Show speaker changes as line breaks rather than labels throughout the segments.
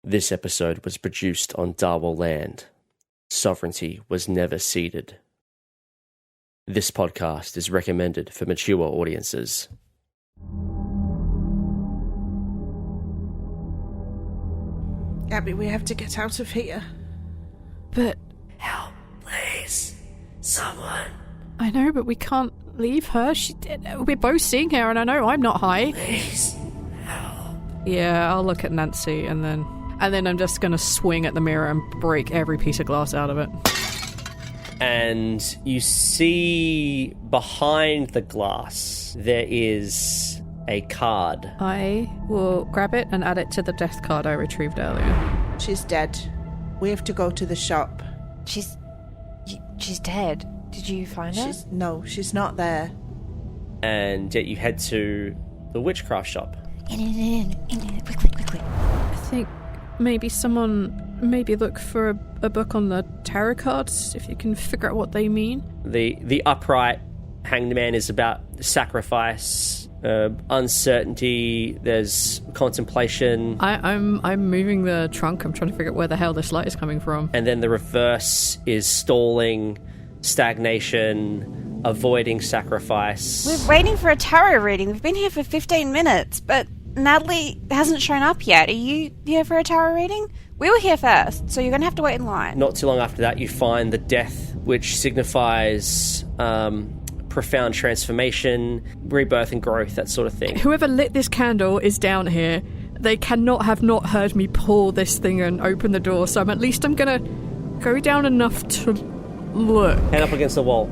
This episode was produced on Darwell land. Sovereignty was never ceded. This podcast is recommended for mature audiences.
Abby, we have to get out of here.
But...
Help, please. Someone.
I know, but we can't leave her. We're both seeing her, and I know I'm not high.
Please, help.
Yeah, I'll look at Nancy, and then I'm just going to swing at the mirror and break every piece of glass out of it.
And you see behind the glass, there is a card.
I will grab it and add it to the death card I retrieved earlier.
She's dead. We have to go to the shop.
She's dead. Did you find her?
No, she's not there.
And yet you head to the witchcraft shop.
In, quickly.
I think maybe look for a book on the tarot cards, if you can figure out what they mean.
The upright hanged man is about sacrifice, uncertainty, there's contemplation.
I'm moving the trunk. I'm trying to figure out where the hell this light is coming from.
And then the reverse is stalling, stagnation, avoiding sacrifice.
We're waiting for a tarot reading. We've been here for 15 minutes, but Natalie hasn't shown up yet. Are you here for a tarot reading? We were here first, so you're going to have to wait in line.
Not too long after that, you find the death, which signifies profound transformation, rebirth and growth, that sort of thing.
Whoever lit this candle is down here. They cannot have not heard me pull this thing and open the door, so I'm going to go down enough to look.
Hand up against the wall.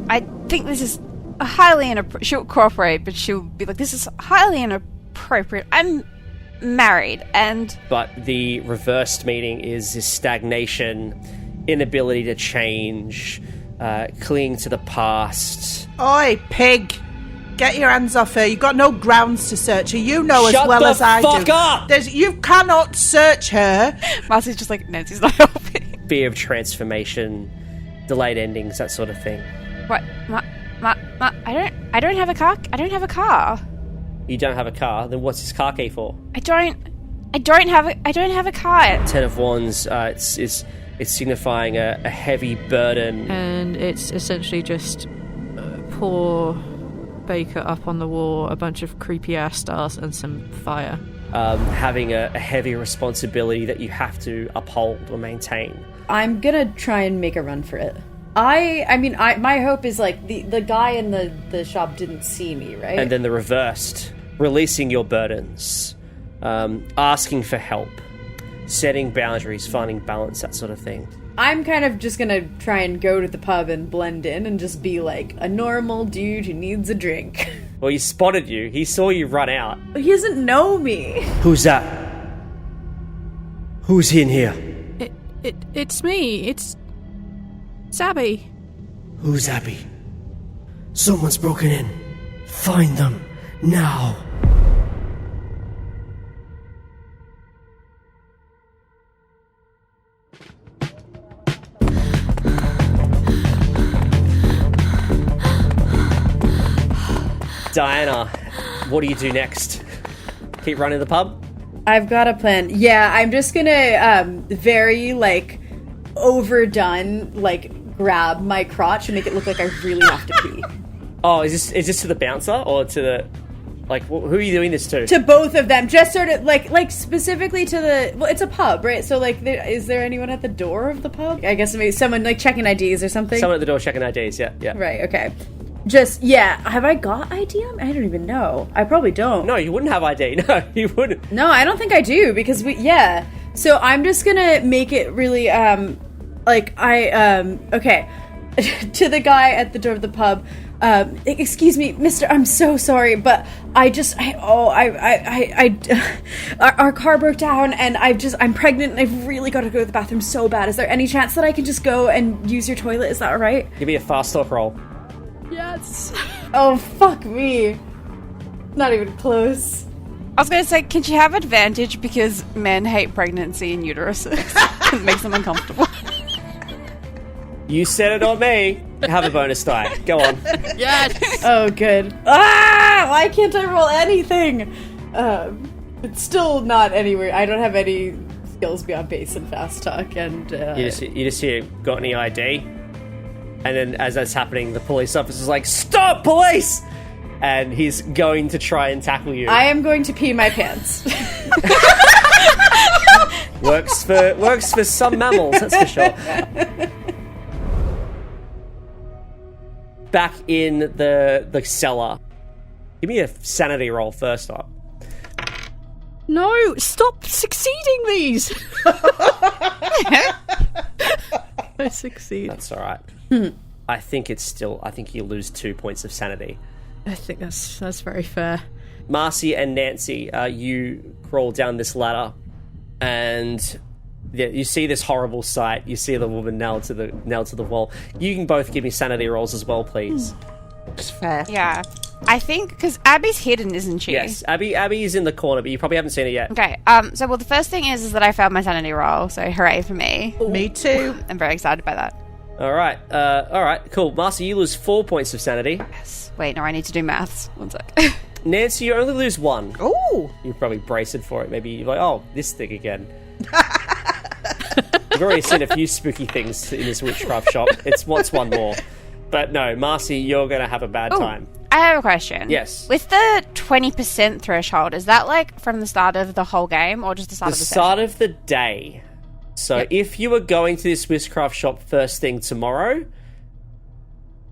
I think this is highly inappropriate. She'll cooperate, but she'll be like, this is highly inappropriate. I'm married, and...
But the reversed meaning is this stagnation, inability to change, clinging to the past.
Oi, pig! Get your hands off her. You've got no grounds to search her. You know as well as I do.
Shut the fuck up!
You cannot search her.
Marcey's just like, Nancy's not helping.
Fear of transformation, delayed endings, that sort of thing.
What? I don't have a car. I don't have a car.
You don't have a car? Then what's his car key for?
I don't have a car.
Ten of Wands, it's signifying a heavy burden.
And it's essentially just poor Baker up on the wall, a bunch of creepy ass stars and some fire.
Having a heavy responsibility that you have to uphold or maintain.
I'm gonna try and make a run for it. My hope is like the guy in the shop didn't see me, right?
And then the reversed, releasing your burdens, asking for help, setting boundaries, finding balance, that sort of thing.
I'm kind of just gonna try and go to the pub and blend in and just be like a normal dude who needs a drink.
Well, he spotted you. He saw you run out.
He doesn't know me.
Who's that? Who's in here?
It's me. It's Abby.
Who's Abby? Someone's broken in. Find them now.
Diana, what do you do next? Keep running the pub?
I've got a plan. Yeah, I'm just gonna very overdone grab my crotch and make it look like I really have to pee.
Oh, is this to the bouncer or to the who are you doing this to?
To both of them, just sort of like specifically to the. Well, it's a pub, right? So is there anyone at the door of the pub? I guess maybe someone checking IDs or something.
Someone at the door checking IDs. Yeah.
Right. Okay. Just have I got ID? I don't even know. I probably don't.
No, you wouldn't have ID. No, you wouldn't.
No, I don't think I do because So I'm just gonna make it really okay. To the guy at the door of the pub, excuse me, mister, I'm so sorry, but our car broke down and I'm pregnant and I've really got to go to the bathroom so bad. Is there any chance that I can just go and use your toilet? Is that all right?
Give me a fast talk roll.
Yes.
Oh, fuck me. Not even close.
I was going to say, can she have advantage because men hate pregnancy and uteruses? It makes them uncomfortable.
You said it on me. Have a bonus die. Go on.
Yes.
Oh, good. Why can't I roll anything? It's still not anywhere. I don't have any skills beyond base and fast talk, and
You just hear, got any ID? And then as that's happening, the police officer's like, stop, police! And he's going to try and tackle you.
I am going to pee my pants.
Works for some mammals, that's for sure. Back in the cellar. Give me a sanity roll first up.
No, stop succeeding these. I succeed.
That's all right. I think you lose 2 points of sanity.
I think that's very fair.
Marcey and Nancy, you crawl down this ladder, and you see this horrible sight. You see the woman nailed to the wall. You can both give me sanity rolls as well, please.
It's fair.
Yeah. I think, because Abby's hidden, isn't she?
Yes, Abby is in the corner, but you probably haven't seen it yet.
Okay, so the first thing is that I failed my sanity roll, so hooray for me.
Me too.
I'm very excited by that.
All right, cool. Marcey, you lose 4 points of sanity.
Yes. Wait, no, I need to do maths. One sec.
Nancy, you only lose 1.
Ooh.
You're probably braced for it. Maybe you're like, oh, this thing again. You've already seen a few spooky things in this witchcraft shop. It's what's one more. But no, Marcey, you're going to have a bad time.
I have a question.
Yes.
With the 20% threshold, is that like from the start of the whole game or just the start of the
start
session?
of the day. So if you were going to this witchcraft shop first thing tomorrow,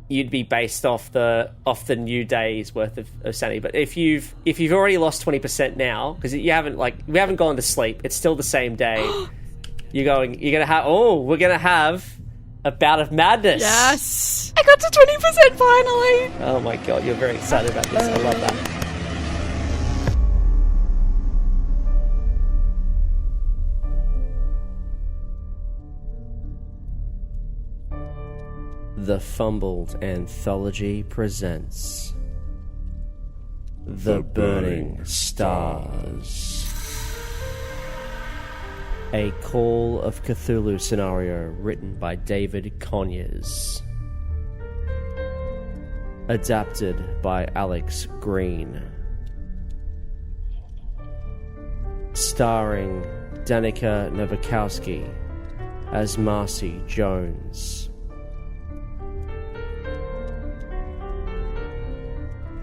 you'd be based off the new day's worth of sanity. But if you've already lost 20% now, because we haven't gone to sleep, it's still the same day. we're gonna have a bout of madness.
Yes.
I got to 20% finally.
Oh my god, you're very excited about this. I love that. The Fumbled Anthology presents The Burning Stars, a Call of Cthulhu scenario written by David Conyers, adapted by Alex Green, starring Danica Nowakowski as Marcey Jones,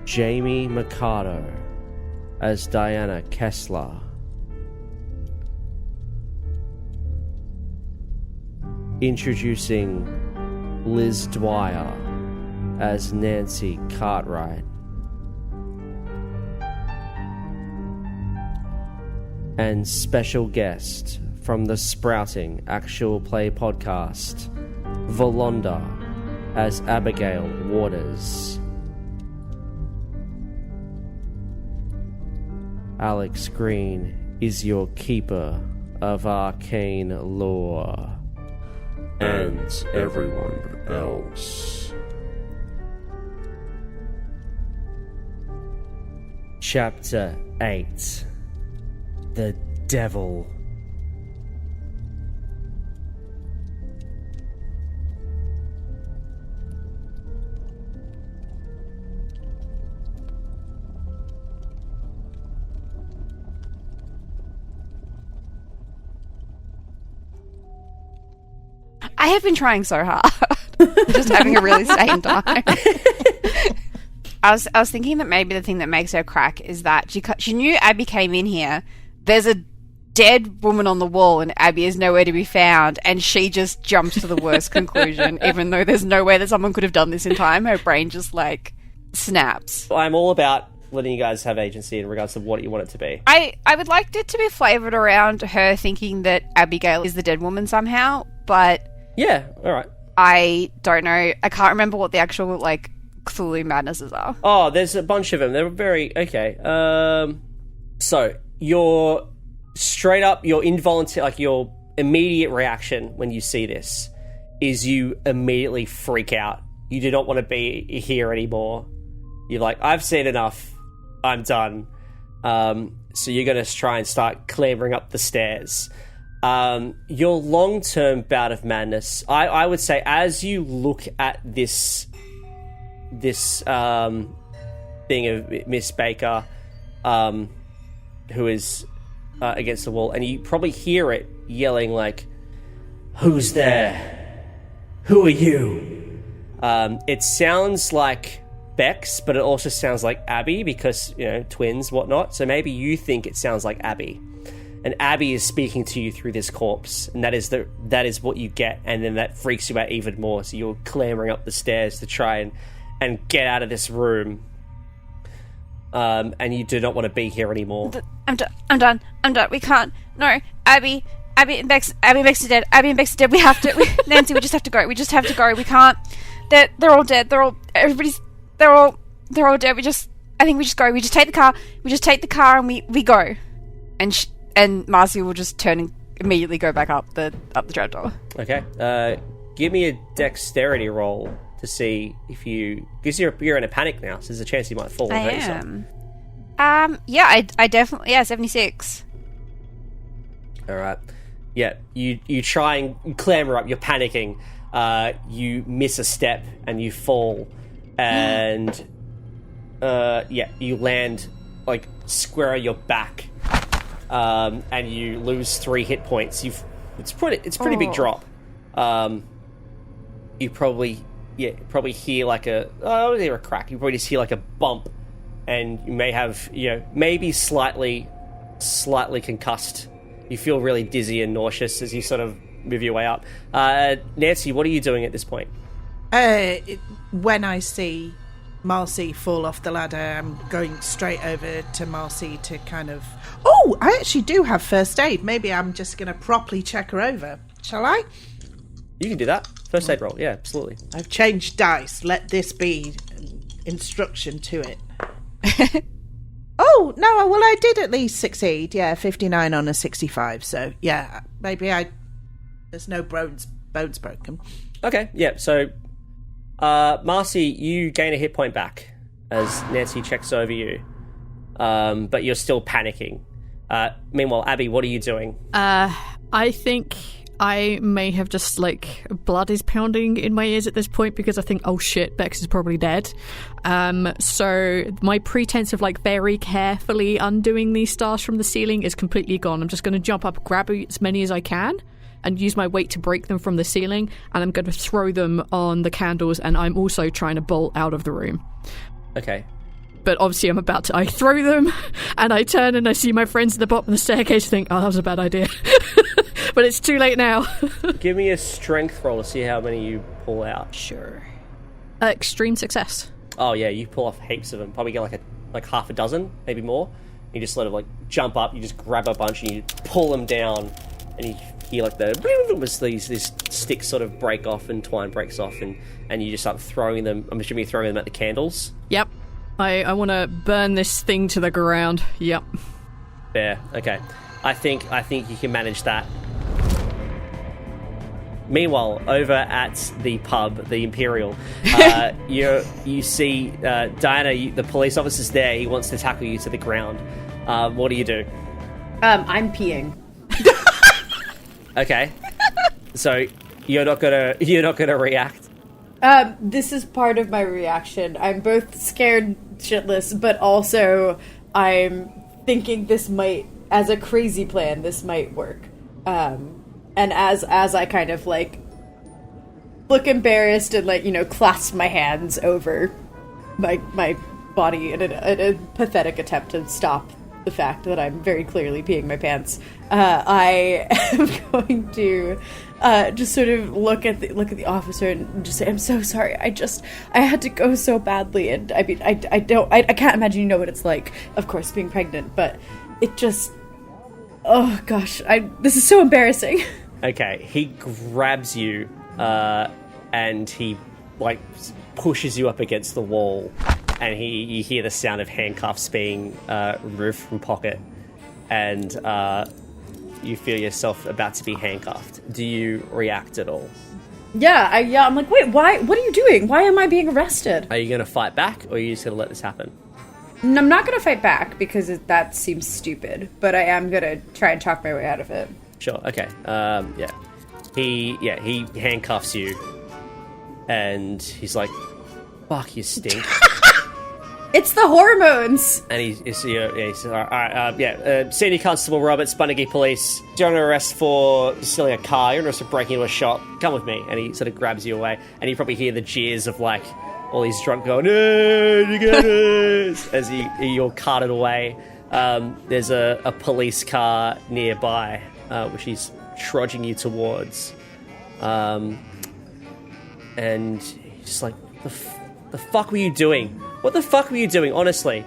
Jamie Mercado as Diana Kessler, introducing Liz Dwyer as Nancy Cartwright, and special guest from the sprouting Actual Play podcast, Volonda as Abigail Waters. Alex Green is your keeper of arcane lore. And everyone else. Chapter 8. The Devil.
I have been trying so hard. Just having a really sane time. I was thinking that maybe the thing that makes her crack is that she knew Abby came in here. There's a dead woman on the wall and Abby is nowhere to be found, and she just jumps to the worst conclusion, even though there's no way that someone could have done this in time. Her brain just snaps.
I'm all about letting you guys have agency in regards to what you want it to be.
I would like it to be flavoured around her thinking that Abigail is the dead woman somehow, but
yeah, alright.
I don't know. I can't remember what the actual, Cthulhu madnesses are.
Oh, there's a bunch of them. They're very... Okay. So, your involuntary... your immediate reaction when you see this is you immediately freak out. You do not want to be here anymore. You're like, I've seen enough. I'm done. So you're going to try and start clambering up the stairs. Your long-term bout of madness, I would say, as you look at this thing of Miss Baker, who is against the wall, and you probably hear it yelling like, "Who's there? Who are you?" It sounds like Bex, but it also sounds like Abby because, twins, whatnot. So maybe you think it sounds like Abby. And Abby is speaking to you through this corpse, and that is what you get, and then that freaks you out even more. So you're clambering up the stairs to try and get out of this room, and you do not want to be here anymore.
I'm done. We can't. No, Abby and Bex are dead. Abby and Bex are dead. We have to. Nancy, we just have to go. We can't. They're all dead. They're all dead. I think we just go. We just take the car and we go. And Marcey will just turn and immediately go back up the trapdoor.
Okay. Give me a dexterity roll to see if you... Because you're in a panic now, so there's a chance you might fall.
I am. Yeah, I definitely... Yeah, 76.
Alright. Yeah, you try and clamber up, you're panicking. You miss a step and you fall. And... you land, like, square on your back. And you lose 3 hit points. It's pretty big drop. You probably hear like a crack. You probably just hear like a bump, and you may have maybe slightly concussed. You feel really dizzy and nauseous as you sort of move your way up. Nancy, what are you doing at this point?
When I see Marcey fall off the ladder, I'm going straight over to Marcey to kind of... Oh, I actually do have first aid. Maybe I'm just going to properly check her over. Shall I?
You can do that. First aid roll. Yeah, absolutely.
I've changed dice. Let this be instruction to it. Oh, no, well, I did at least succeed. Yeah, 59 on a 65. So, yeah, maybe there's no bones broken.
Okay, yeah, so... Marcey, you gain a hit point back as Nancy checks over you, but you're still panicking. Meanwhile, Abby, what are you doing?
I think I may have just, blood is pounding in my ears at this point because I think, oh shit, Bex is probably dead. So my pretense of, very carefully undoing these stars from the ceiling is completely gone. I'm just going to jump up, grab as many as I can, and use my weight to break them from the ceiling, and I'm going to throw them on the candles, and I'm also trying to bolt out of the room.
Okay.
But obviously I throw them, and I turn and I see my friends at the bottom of the staircase think, oh, that was a bad idea. But it's too late now.
Give me a strength roll to see how many you pull out.
Sure. Extreme success.
Oh yeah, you pull off heaps of them. Probably get like half a dozen, maybe more. You just sort of jump up, you just grab a bunch and you pull them down, and you hear these sticks sort of break off and twine breaks off, and you just start throwing them. I'm assuming you're throwing them at the candles.
Yep. I want to burn this thing to the ground. Yep.
Fair. Okay. I think you can manage that. Meanwhile, over at the pub, the Imperial, you see Diana, the police officer's there. He wants to tackle you to the ground. What do you do?
I'm peeing.
Okay. So you're not gonna react.
This is part of my reaction. I'm both scared shitless, but also I'm thinking this might, as a crazy plan, this might work. And as I kind of look embarrassed and clasp my hands over my body in a pathetic attempt to stop the fact that I'm very clearly peeing my pants, I am going to just sort of look at the officer and just say, I'm so sorry. I had to go so badly, and I mean, I can't imagine you know what it's like, of course, being pregnant, but it just, oh gosh, this is so embarrassing.
Okay, he grabs you, and he pushes you up against the wall, and you hear the sound of handcuffs being removed from pocket, and you feel yourself about to be handcuffed. Do you react at all?
Yeah, I'm like, wait, why? What are you doing? Why am I being arrested?
Are you going to fight back, or are you just going to let this happen?
No, I'm not going to fight back because that seems stupid, but I am going to try and talk my way out of it.
Sure. Okay. Yeah. He handcuffs you, and he's like, "Fuck, you stink."
It's the hormones.
And he's all right, Senior Constable Robert, Spundagee Police. You're under arrest for stealing a car. You're under arrest for breaking into a shop. Come with me. And he sort of grabs you away. And you probably hear the jeers of, like, all these drunk going, hey, you get us, as you're carted away. There's a police car nearby, which he's trudging you towards. And he's just like, the fuck were you doing? What the fuck were you doing, honestly?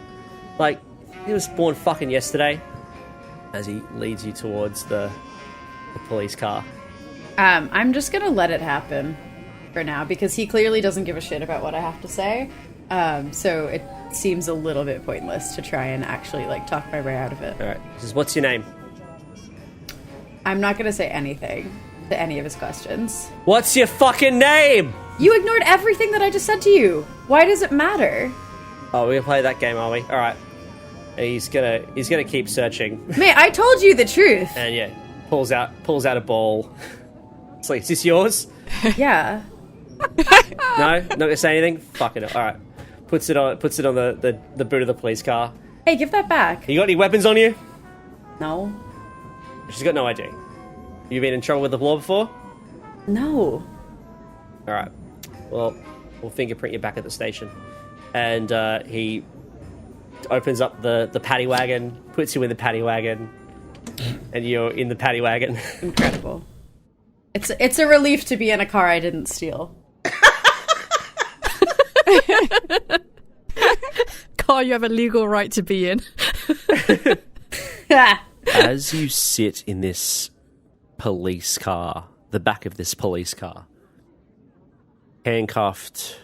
Like, he was born fucking yesterday. As he leads you towards the police car.
I'm just gonna let it happen for now, because he clearly doesn't give a shit about what I have to say. So it seems a little bit pointless to try and actually, like, talk my way out of it.
Alright, he says, what's your name?
I'm not gonna say anything to any of his questions.
What's your fucking name?
You ignored everything that I just said to you. Why does it matter?
Oh, we're gonna play that game, are we? Alright. He's gonna keep searching.
Man, I told you the truth.
And yeah, pulls out a ball. It's like, is this yours?
Yeah.
No? Not gonna say anything? Fuck it. Alright. Puts it on the boot of the police car.
Hey, give that back.
You got any weapons on you?
No.
She's got no ID. You been in trouble with the law before?
No.
Alright. Well, we'll fingerprint you back at the station. And he opens up the paddy wagon, puts you in the paddy wagon, and you're in the paddy wagon.
Incredible. It's a relief to be in a car I didn't steal.
Car you have a legal right to be in.
As you sit in this police car, the back of this police car, handcuffed,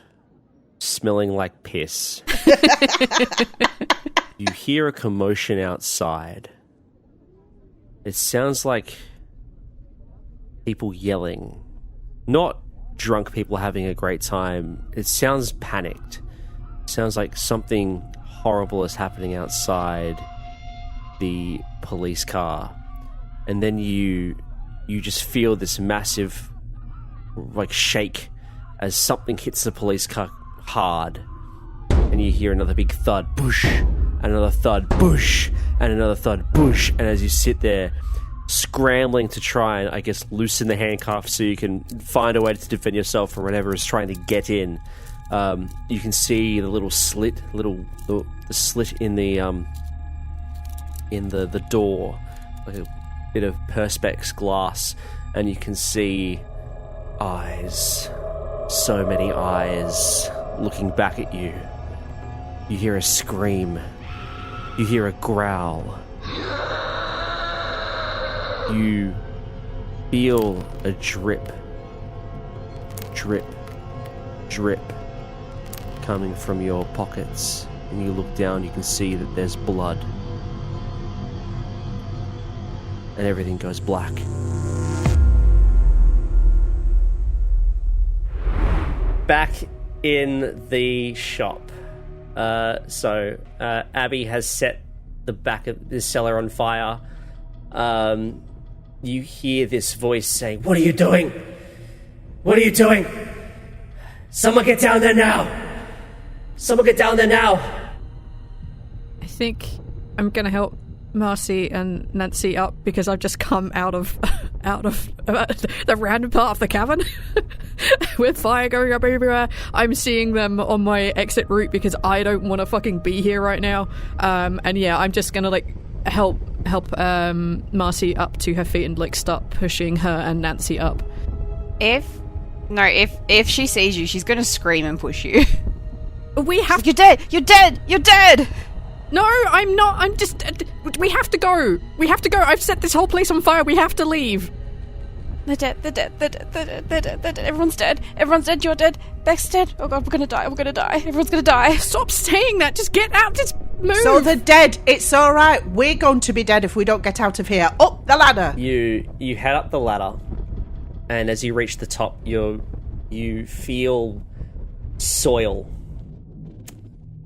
smelling like piss, you hear a commotion outside. It sounds like people yelling. Not drunk people having a great time. It sounds panicked. It sounds like something horrible is happening outside the police car. And then you just feel this massive, like, shake as something hits the police car hard. And you hear another big thud, boosh, and another thud, boosh, and another thud, boosh. And as you sit there, scrambling to try and, I guess, loosen the handcuffs so you can find a way to defend yourself from whatever is trying to get in, you can see the little slit, the slit in the door, like a bit of perspex glass, and you can see eyes, so many eyes looking back at you. You hear a scream. You hear a growl. You feel a drip, drip, drip coming from your pockets. And you look down, you can see that there's blood. And everything goes black. Back in the shop. So Abby has set the back of the cellar on fire. You hear this voice saying, "What are you doing? What are you doing? Someone get down there now! Someone get down there now!"
I think I'm gonna help Marcey and Nancy up because I've just come out of the random part of the cavern with fire going up everywhere. I'm seeing them on my exit route because I don't want to fucking be here right now. And yeah, I'm just gonna like help Marcey up to her feet and like start pushing her and Nancy up.
If she sees you, she's gonna scream and push you.
We have
You're dead! You're dead! You're dead!
No, I'm not. I'm just. We have to go. We have to go. I've set this whole place on fire. We have to leave.
They're dead. They're dead. They're dead. They're dead. They're dead. They're dead. Everyone's dead. Everyone's dead. You're dead. Beck's dead. Oh god, we're gonna die. We're gonna die. Everyone's gonna die.
Stop saying that. Just get out. Just move.
So they're dead. It's all right. We're going to be dead if we don't get out of here. Up the ladder.
You head up the ladder, and as you reach the top, you feel soil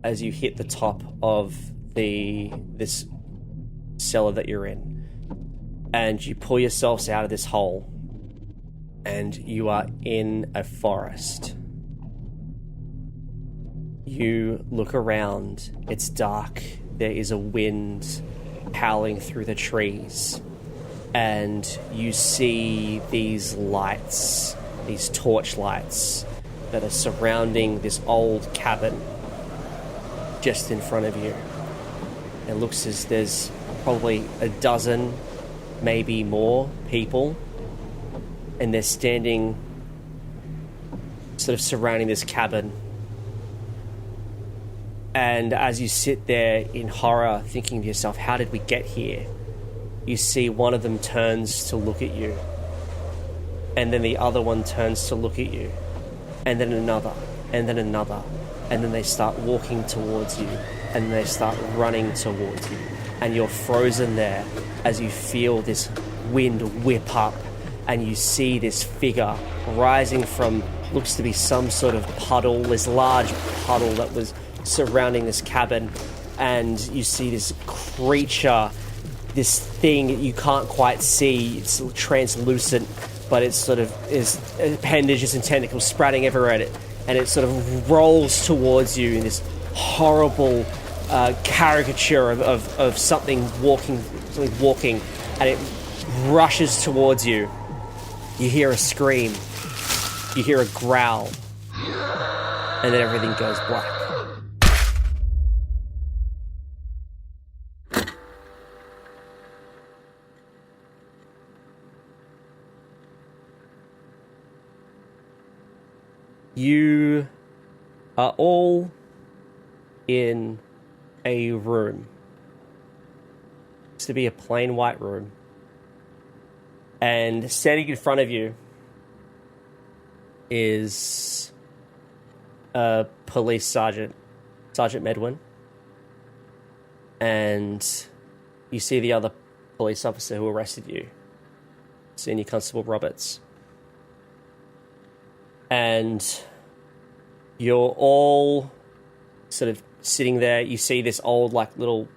as you hit the top of this cellar that you're in, and you pull yourselves out of this hole, and you are in a forest. You look around. It's dark. There is a wind howling through the trees. And you see these lights, these torch lights that are surrounding this old cabin just in front of you. It looks as there's probably a dozen, maybe more people, and they're standing sort of surrounding this cabin. And as you sit there in horror, thinking to yourself, how did we get here? You see one of them turns to look at you. And then the other one turns to look at you. And then another. And then another. And then they start walking towards you. And they start running towards you. And you're frozen there as you feel this wind whip up. And you see this figure rising from, looks to be some sort of puddle, this large puddle that was surrounding this cabin. And you see this creature, this thing that you can't quite see. It's translucent, but it's sort of is appendages and tentacles sprouting everywhere at it, and it sort of rolls towards you in this horrible caricature of something walking, and it rushes towards you. You hear a scream, you hear a growl, and then everything goes black. You are all in a room. It's to be a plain white room. And standing in front of you is a police sergeant, Sergeant Medwin. And you see the other police officer who arrested you, Senior Constable Roberts. And you're all sort of sitting there. You see this old, like, little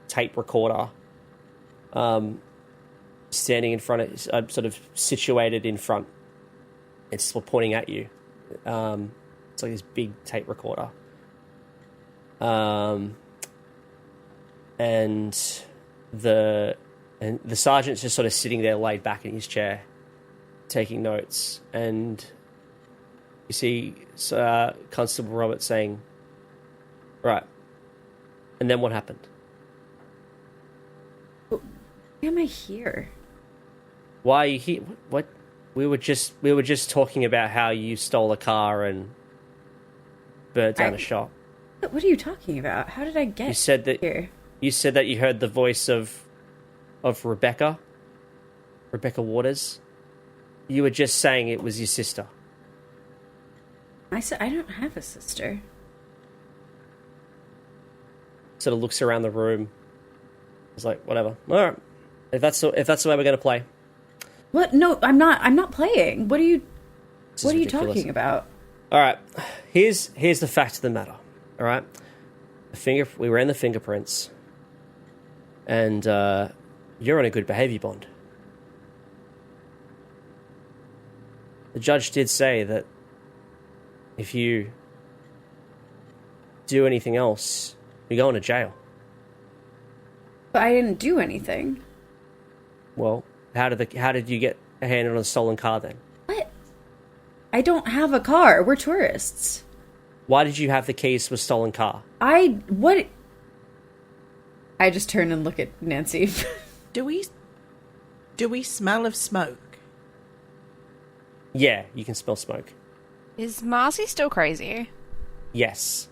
tape recorder standing in front of, sort of situated in front. It's pointing at you. It's like this big tape recorder. And the sergeant's just sort of sitting there laid back in his chair, taking notes. And you see Constable Roberts saying, right, and then what happened?
Why am I here?
Why are you here? What? We were just talking about how you stole a car and burnt down a shop.
What are you talking about? How did I get here?
You said that you heard the voice of Rebecca Waters. You were just saying it was your sister.
I said I don't have a sister.
Sort of looks around the room. It's like, whatever. All right, if that's the way we're going to play.
What? No, I'm not. I'm not playing. What are you
Ridiculous.
talking about?
All right, here's the fact of the matter. All right, we ran the fingerprints, and you're on a good behavior bond. The judge did say that if you do anything else, you're going to jail.
But I didn't do anything.
Well, how did you get a hand on a stolen car then?
What? I don't have a car. We're tourists.
Why did you have the keys to a stolen car?
What? I just turn and look at Nancy.
Do we smell of smoke?
Yeah, you can smell smoke.
Is Marcey still crazy?
Yes.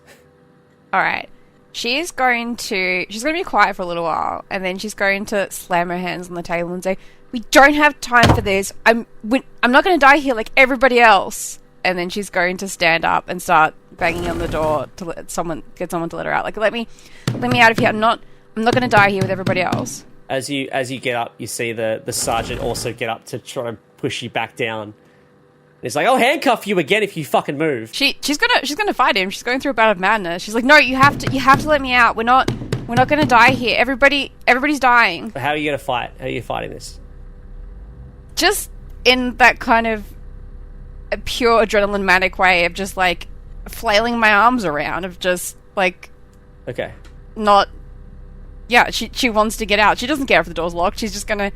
Alright. She's going to be quiet for a little while, and then she's going to slam her hands on the table and say, "We don't have time for this. I'm not going to die here like everybody else." And then she's going to stand up and start banging on the door to get someone to let her out. Like, let me out of here. I'm not going to die here with everybody else.
As you get up, you see the sergeant also get up to try to push you back down. And he's like, "I'll handcuff you again if you fucking move."
She's gonna fight him. She's going through a bout of madness. She's like, "No, you have to let me out. We're not gonna die here. Everybody's dying."
How are you gonna fight? How are you fighting this?
Just in that kind of a pure adrenaline manic way of just like flailing my arms around of just, like,
Okay.
not... Yeah, she wants to get out. She doesn't care if the door's locked. She's just going to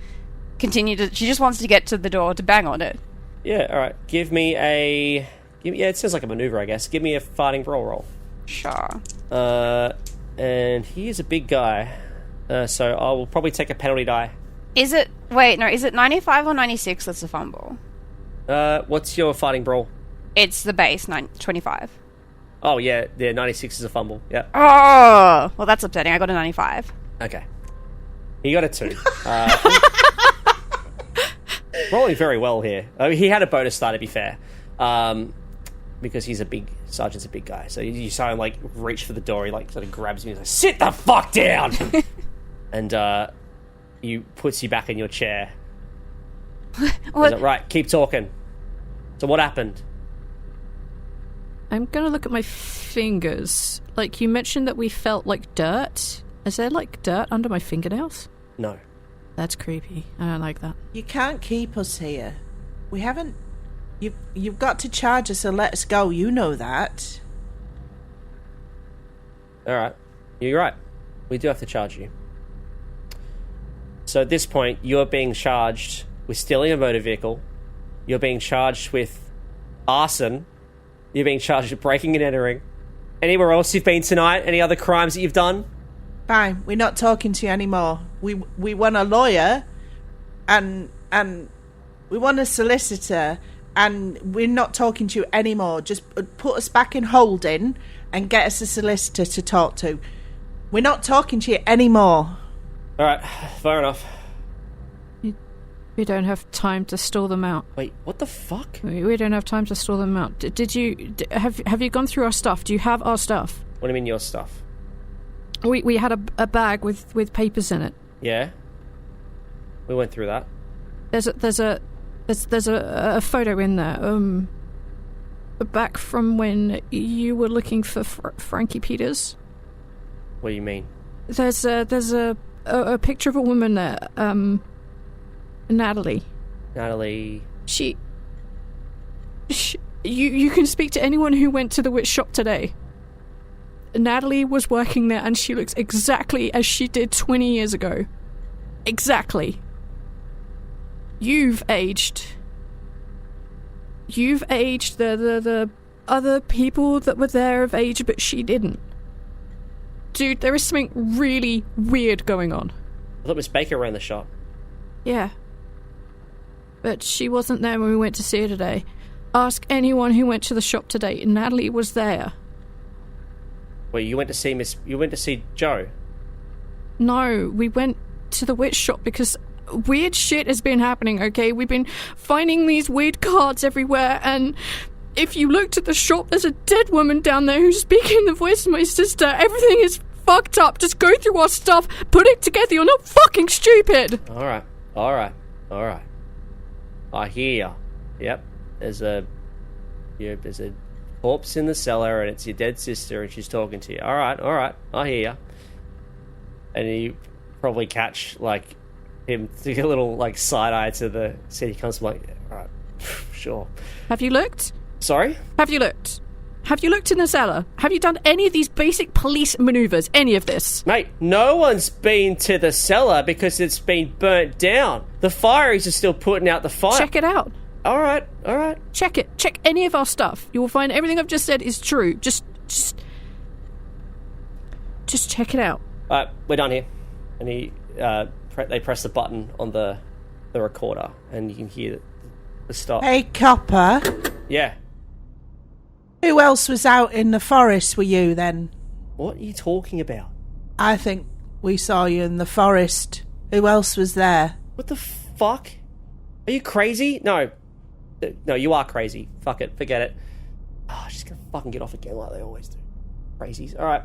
continue to... She just wants to get to the door to bang on it.
Yeah, alright. Give me, yeah, it sounds like a maneuver, I guess. Give me a fighting brawl roll.
Sure.
And he is a big guy. So I will probably take a penalty die.
Is it... Wait, no, is it 95 or 96 that's a fumble?
What's your fighting brawl?
It's the base, 25.
Oh, yeah, 96 is a fumble. Yeah.
Oh! Well, that's upsetting. I got a 95.
Okay. He got a 2. Rolling very well here. He had a bonus die, to be fair. Because Sergeant's a big guy. So you saw him, like, reach for the door. He, like, sort of grabs me and he's like, sit the fuck down! And, he puts you back in your chair.
What?
Like, right, keep talking. So what happened?
I'm gonna look at my fingers. Like, you mentioned that we felt like dirt. Is there, like, dirt under my fingernails?
No.
That's creepy. I don't like that.
You can't keep us here. We haven't... You've got to charge us or let us go. You know that.
Alright. You're right. We do have to charge you. So at this point, you're being charged with stealing a motor vehicle. You're being charged with arson. You're being charged with breaking and entering. Anywhere else you've been tonight? Any other crimes that you've done?
Fine, we're not talking to you anymore. We want a lawyer, and we want a solicitor, and we're not talking to you anymore. Just put us back in holding and get us a solicitor to talk to. We're not talking to you anymore.
Alright, fair enough.
We don't have time to store them out.
Wait, what the fuck?
We don't have time to store them out. Have you gone through our stuff? Do you have our stuff?
What do you mean your stuff?
We had a bag with papers in it.
Yeah? We went through that.
There's a photo in there. Back from when you were looking for Frankie Peters.
What do you mean?
There's a picture of a woman there. Natalie. You can speak to anyone who went to the witch shop today. Natalie was working there and she looks exactly as she did 20 years ago. Exactly. You've aged. The other people that were there have aged, but she didn't. Dude, there is something really weird going on.
I thought Miss Baker ran the shop.
Yeah. But she wasn't there when we went to see her today. Ask anyone who went to the shop today. Natalie was there.
Well, you went to see Joe?
No, we went to the witch shop because weird shit has been happening, okay? We've been finding these weird cards everywhere, and if you looked at the shop, there's a dead woman down there who's speaking the voice of my sister. Everything is fucked up. Just go through our stuff, put it together. You're not fucking stupid.
Alright. I hear. Yep. There's a corpse in the cellar and it's your dead sister and she's talking to you. Alright. I hear you. And you probably catch, like, him take a little, like, side-eye to the city council, like, alright, sure.
Have you looked?
Sorry?
Have you looked? Have you looked in the cellar? Have you done any of these basic police maneuvers? Any of this?
Mate, no one's been to the cellar because it's been burnt down. The fireys are still putting out the fire.
Check it out.
Alright.
Check it. Check any of our stuff. You will find everything I've just said is true. Just check it out.
Alright, we're done here. And they press the button on the recorder and you can hear the stop.
Hey, Copper.
Yeah.
Who else was out in the forest with you then?
What are you talking about?
I think we saw you in the forest. Who else was there?
What the fuck? Are you crazy? No, you are crazy. Fuck it, forget it. Oh, she's gonna fucking get off again like they always do. Crazies. Alright.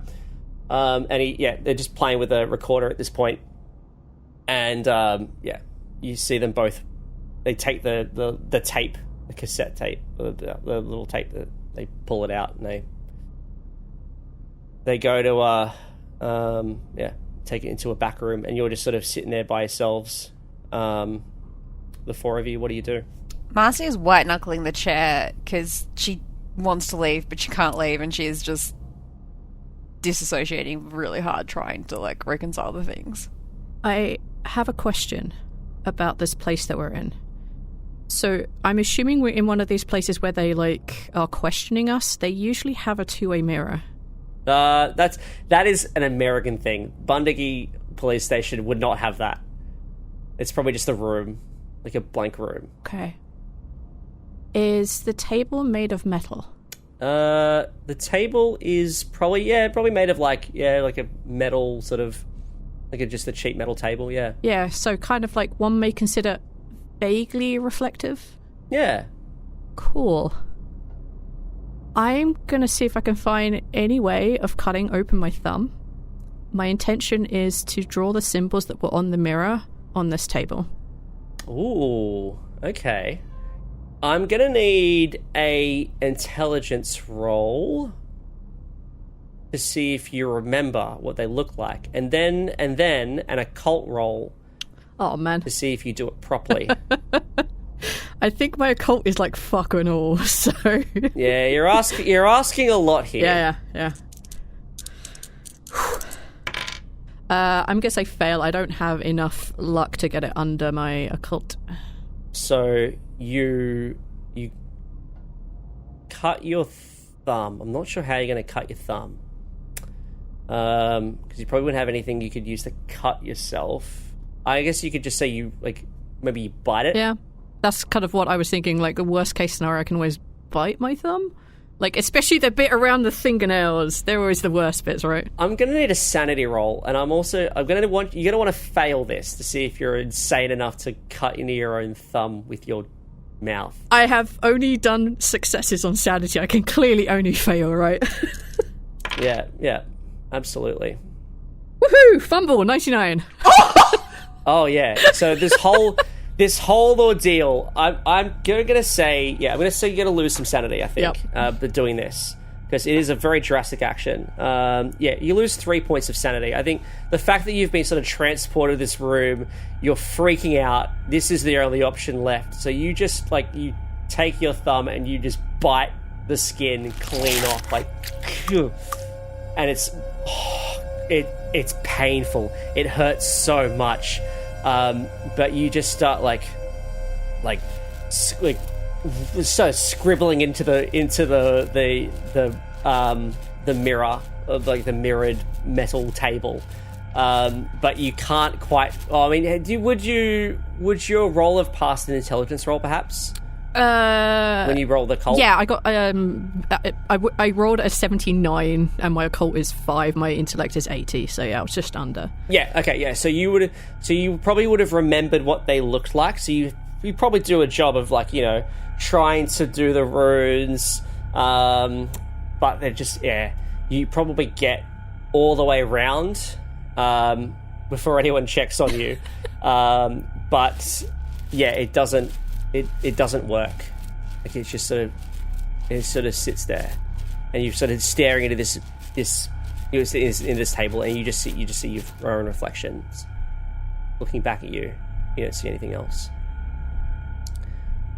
And they're just playing with the recorder at this point. And, you see them both. They take the tape, the cassette tape, the little tape that they pull it out and they go to, take it into a back room and you're just sort of sitting there by yourselves. The four of you, what do you do?
Marcey is white-knuckling the chair because she wants to leave, but she can't leave, and she is just disassociating really hard, trying to like reconcile the things.
I have a question about this place that we're in. So I'm assuming we're in one of these places where they like are questioning us. They usually have a two-way mirror.
That is an American thing. Bundagi police station would not have that. It's probably just a room, like a blank room.
Okay. Is the table made of metal?
The table is probably made of like a metal sort of, like just a cheap metal table, yeah.
Yeah, so kind of like one may consider vaguely reflective.
Yeah.
Cool. I'm gonna see if I can find any way of cutting open my thumb. My intention is to draw the symbols that were on the mirror on this table.
Ooh, okay. I'm gonna need a intelligence roll to see if you remember what they look like, and then an occult roll.
Oh man!
To see if you do it properly.
I think my occult is like fucking all. So
yeah, you're asking a lot here.
Yeah. I'm gonna say fail. I don't have enough luck to get it under my occult.
So you cut your thumb. I'm not sure how you're going to cut your thumb, because you probably wouldn't have anything you could use to cut yourself. I guess you could just say you maybe you bite it.
Yeah, that's kind of what I was thinking. Like the worst case scenario, I can always bite my thumb. Like especially the bit around the fingernails. They're always the worst bits, right?
I'm going to need a sanity roll, and you're going to want to fail this to see if you're insane enough to cut into your own thumb with your mouth.
I have only done successes on sanity. I can clearly only fail, right?
yeah, absolutely.
Woohoo! Fumble 99.
Oh yeah. So this whole ordeal, I'm gonna say you're gonna lose some sanity. I think, but doing this because it is a very drastic action. You lose 3 points of sanity. I think the fact that you've been sort of transported to this room, you're freaking out. This is the only option left. So you just you take your thumb and you just bite the skin clean off, and it's painful. It hurts so much, but you just start so scribbling into the mirror of the mirrored metal table, but you can't quite. Would your roll have passed an intelligence roll perhaps? When you roll the occult?
Yeah, I got. I rolled a 79, and my occult is 5. My intellect is 80. So yeah, I was just under.
Yeah. Okay. Yeah. So you probably would have remembered what they looked like. So you probably do a job of trying to do the runes, but they're just you probably get all the way around before anyone checks on you, but yeah, it doesn't work. It's just sort of sits there, and you're sort of staring into this in this table, and you just see your own reflections looking back at you. You don't see anything else.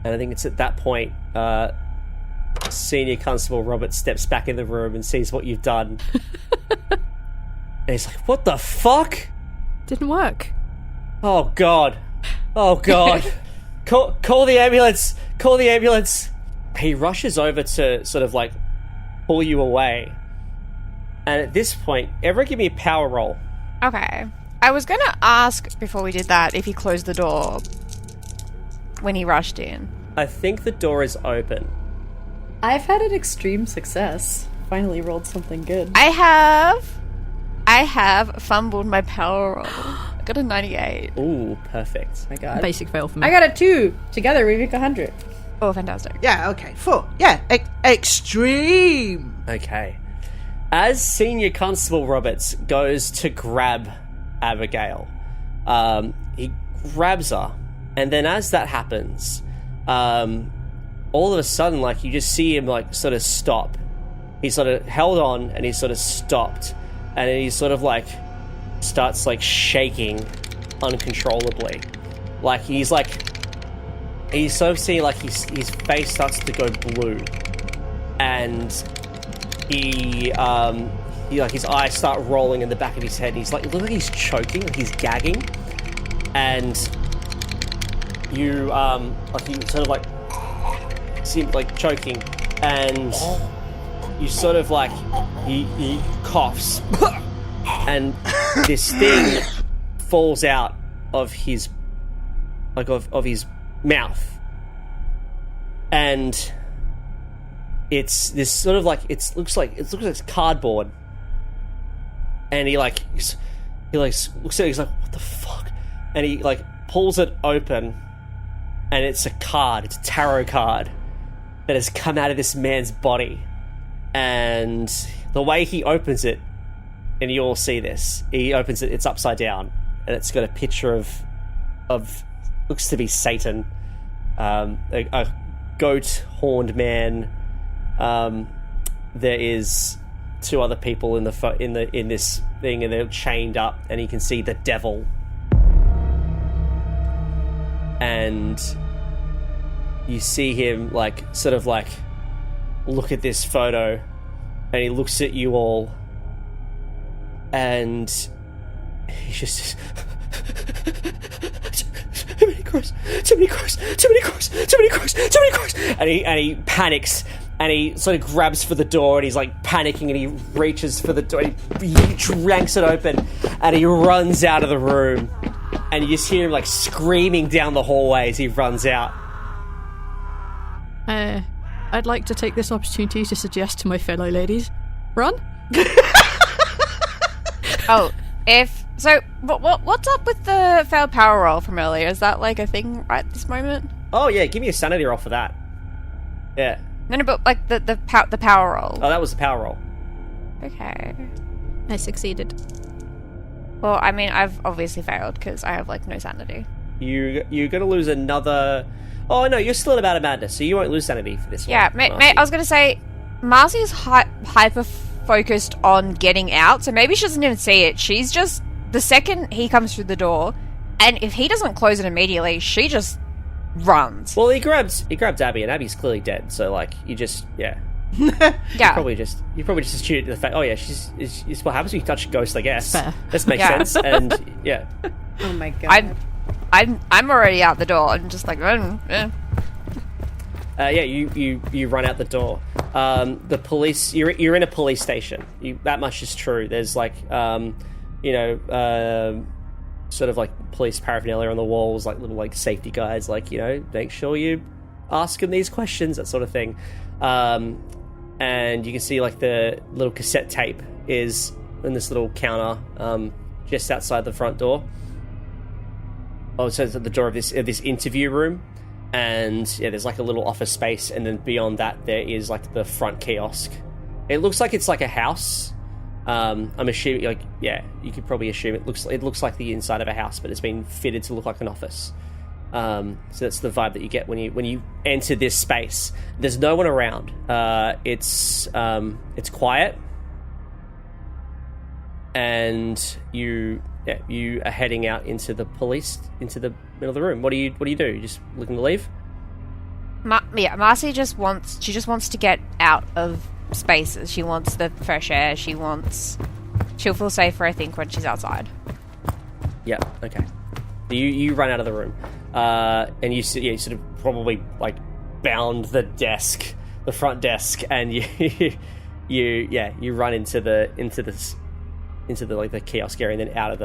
And I think it's at that point, Senior Constable Robert steps back in the room and sees what you've done. And he's like, what the fuck?
Didn't work.
Oh, God. Call the ambulance. Call the ambulance. He rushes over to sort of pull you away. And at this point, everyone give me a power roll.
Okay. I was going to ask before we did that if he closed the door when he rushed in.
I think the door is open.
I've had an extreme success. Finally rolled something good.
I have fumbled my power roll. I got a 98.
Ooh, perfect.
Oh my God.
Basic fail for me.
I got a 2. Together we make 100.
Oh, fantastic.
Yeah, okay. 4. Yeah, extreme.
Okay. As Senior Constable Roberts goes to grab Abigail, he grabs her, and then as that happens, all of a sudden, you just see him sort of stop. He sort of held on, and he sort of stopped, and then he sort of starts shaking uncontrollably. He's sort of seeing his face starts to go blue, and he like his eyes start rolling in the back of his head. And he's like, it looks like he's choking, like he's gagging, and you like you sort of like see him like choking, and you sort of like he coughs, and this thing falls out of his like of his mouth, and it's this sort of like it looks like it's cardboard, and he looks at it, he's like, what the fuck, and he like pulls it open, and it's a tarot card that has come out of this man's body, and the way he opens it, and you all see this, he opens it, it's upside down, and it's got a picture of looks to be Satan, a goat-horned man. There is two other people in this thing, and they're chained up, and you can see the devil. And you see him like sort of like look at this photo, and he looks at you all, and he's just too many crows, and he panics, and he sort of grabs for the door, and he's like panicking, and he reaches for the door, he yanks it open, and he runs out of the room, and you just hear him like screaming down the hallway as he runs out.
I'd like to take this opportunity to suggest to my fellow ladies, run.
What's up with the failed power roll from earlier? Is that like a thing right this moment?
Oh yeah, give me a sanity roll for that. Yeah.
No, but like the power roll.
Oh, that was the power roll.
Okay.
I succeeded.
Well, I mean, I've obviously failed because I have like no sanity.
You're gonna lose another. Oh no, you're still in a bout of madness, so you won't lose sanity for this one.
Yeah, I was gonna say, Marcey's hyper focused on getting out, so maybe she doesn't even see it. She's just, the second he comes through the door, and if he doesn't close it immediately, she just runs.
Well, he grabs Abby, and Abby's clearly dead. So like, you just
yeah.
You probably just attribute to the fact. Oh yeah, it's what happens when you touch a ghost, I guess.
Fair.
This makes sense, and yeah.
Oh my god.
I'm already out the door. I'm just like, yeah.
You run out the door. The police. You're in a police station. That much is true. There's like, sort of like police paraphernalia on the walls, like little like safety guides, like make sure you ask them these questions, that sort of thing. And you can see like the little cassette tape is in this little counter, just outside the front door. Oh, so it's at the door of this interview room. And yeah, there's like a little office space, and then beyond that there is like the front kiosk. It looks like it's like a house. I'm assuming, like, yeah, you could probably assume it looks like the inside of a house, but it's been fitted to look like an office. So that's the vibe that you get when you enter this space. There's no one around. It's quiet, and you are heading out into the middle of the room. What do you do? You just looking to leave?
Marcey just wants to get out of spaces. She wants the fresh air. She'll feel safer, I think, when she's outside. Yeah.
Okay. You run out of the room, and you sort of probably like bound the front desk, and you run into the like the kiosk area, and then out of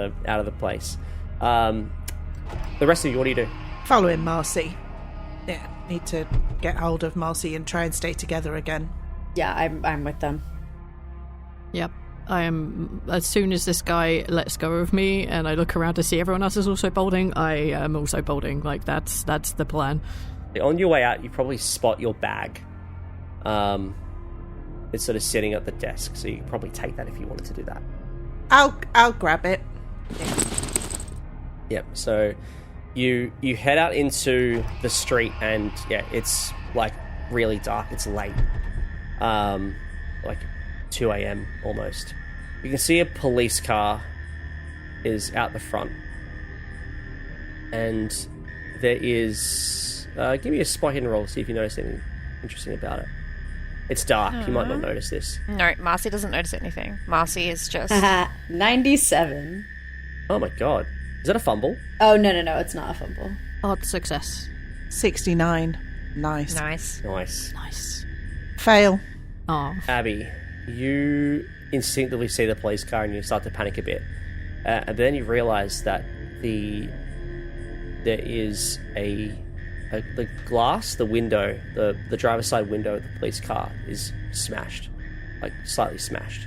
the place. The rest of you, what do you do?
Following Marcey. Yeah, need to get hold of Marcey and try and stay together again.
Yeah, I'm with them.
Yep. I am. As soon as this guy lets go of me and I look around to see everyone else is also bolting, I am also bolting. Like, that's the plan.
On your way out, you probably spot your bag. It's sort of sitting at the desk, so you can probably take that if you wanted to do that.
I'll grab it.
Yep. So you head out into the street, and yeah, it's like really dark. It's late, like 2 a.m. almost. You can see a police car is out the front, and there is. Give me a spot hidden roll. See if you notice anything interesting about it. It's dark. You might not notice this.
No, Marcey doesn't notice anything. Marcey is just...
97.
Oh my god. Is that a fumble?
Oh, no, it's not a fumble.
Odd success.
69. Nice.
Nice.
Fail.
Oh.
Abby, you instinctively see the police car and you start to panic a bit. And then you realise that there is the glass, the window, the driver's side window of the police car is smashed. Like, slightly smashed.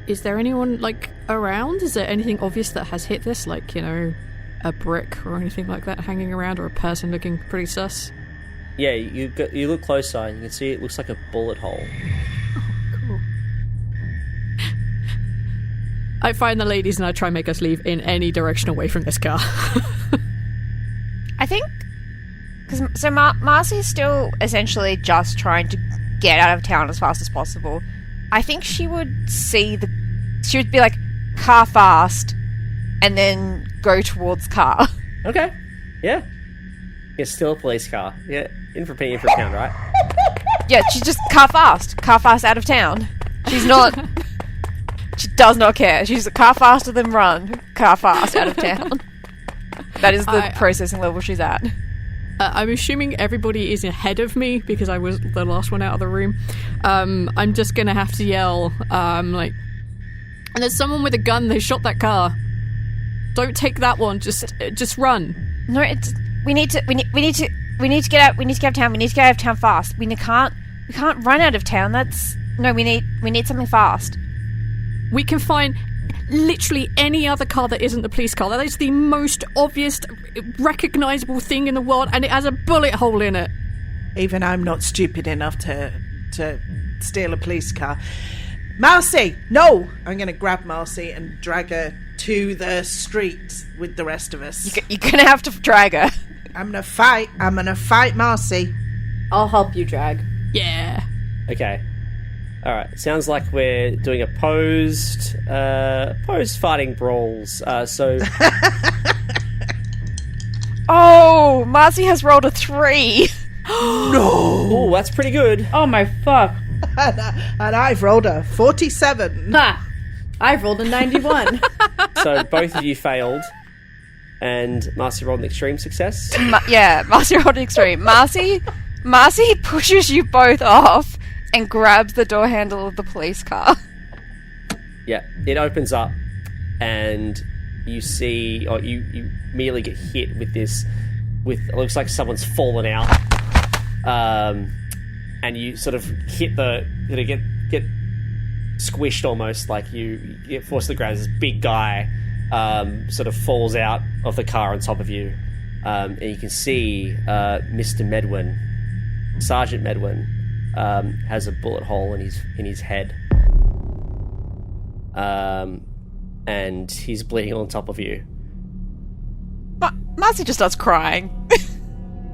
Is there anyone, like, around? Is there anything obvious that has hit this? Like, you know, a brick or anything like that hanging around, or a person looking pretty sus?
Yeah, you look closer and you can see it looks like a bullet hole.
Cool. I find the ladies and I try and make us leave in any direction away from this car.
I think... So Marcy's still essentially just trying to get out of town as fast as possible. I think she would see she would be like, car fast, and then go towards car.
Okay. Yeah. It's still a police car. Yeah. In for a penny, in for a pound, right?
Yeah, she's just car fast out of town. She's not... She does not care. She's car faster than run, car fast out of town. That is the processing level she's at.
I'm assuming everybody is ahead of me because I was the last one out of the room. I'm just gonna have to yell, like, and there's someone with a gun. They shot that car. Don't take that one. Just run.
No, we need to get out. We need to get out of town. We need to get out of town fast. We can't run out of town. We need something fast.
We can find literally any other car that isn't the police car. That is the most obvious, recognisable thing in the world, and it has a bullet hole in it.
Even I'm not stupid enough to steal a police car. Marcey, no! I'm going to grab Marcey and drag her to the street with the rest of us.
You're going to have to drag her.
I'm going to fight Marcey.
I'll help you drag.
Yeah.
Okay. Alright, sounds like we're doing a posed fighting brawls.
Oh, Marcey has rolled a 3.
No!
Oh, that's pretty good.
Oh my fuck.
And I've rolled a 47.
Ha! I've rolled a 91.
So both of you failed, and Marcey rolled an extreme success.
Yeah, Marcey rolled an extreme. Marcey pushes you both off and grabs the door handle of the police car.
Yeah, it opens up, and you see, or you immediately get hit with it looks like someone's fallen out, and you sort of hit get squished almost, like you get forced to the ground. This big guy sort of falls out of the car on top of you, and you can see Mr. Medwin, Sergeant Medwin, has a bullet hole in his head, and he's bleeding on top of you.
Marcey just starts crying.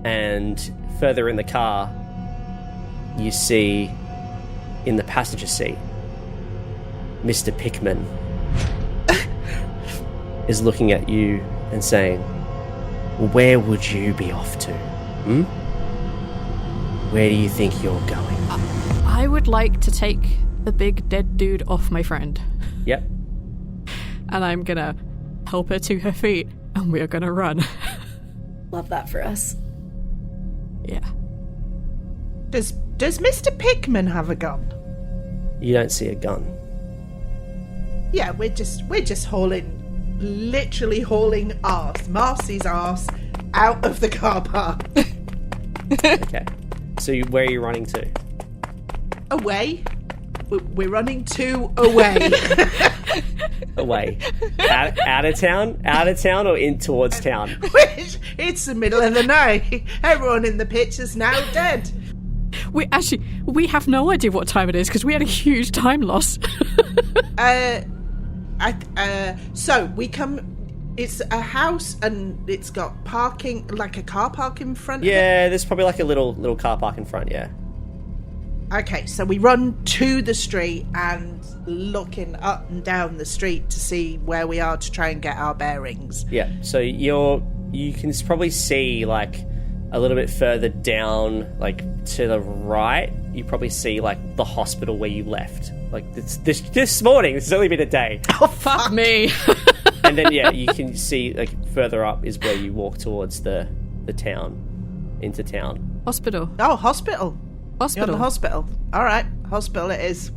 And further in the car, you see in the passenger seat, Mr. Pickman is looking at you and saying, "Where would you be off to? Where do you think you're going?"
I would like to take the big dead dude off my friend.
Yep.
And I'm gonna help her to her feet, and we're gonna run.
Love that for us.
Yeah.
Does Mr. Pickman have a gun?
You don't see a gun.
Yeah, we're just literally hauling Marcy's arse out of the car park.
Okay. So where are you running to?
Away. We're running away.
Away. Out of town or in towards town?
It's the middle of the night. Everyone in the pitch is now dead.
We have no idea what time it is because we had a huge time loss.
So we come. It's a house and it's got parking, like a car park in front of it.
Yeah, there's probably like a little car park in front, yeah.
Okay, so we run to the street and looking up and down the street to see where we are to try and get our bearings.
Yeah, so you can probably see like a little bit further down, like to the right, you probably see like the hospital where you left. Like this morning. It's only been a day.
Oh, fuck me.
And then you can see like further up is where you walk towards the town, into town.
Hospital.
Oh, hospital.
Hospital.
You're in the hospital. All right, hospital it is.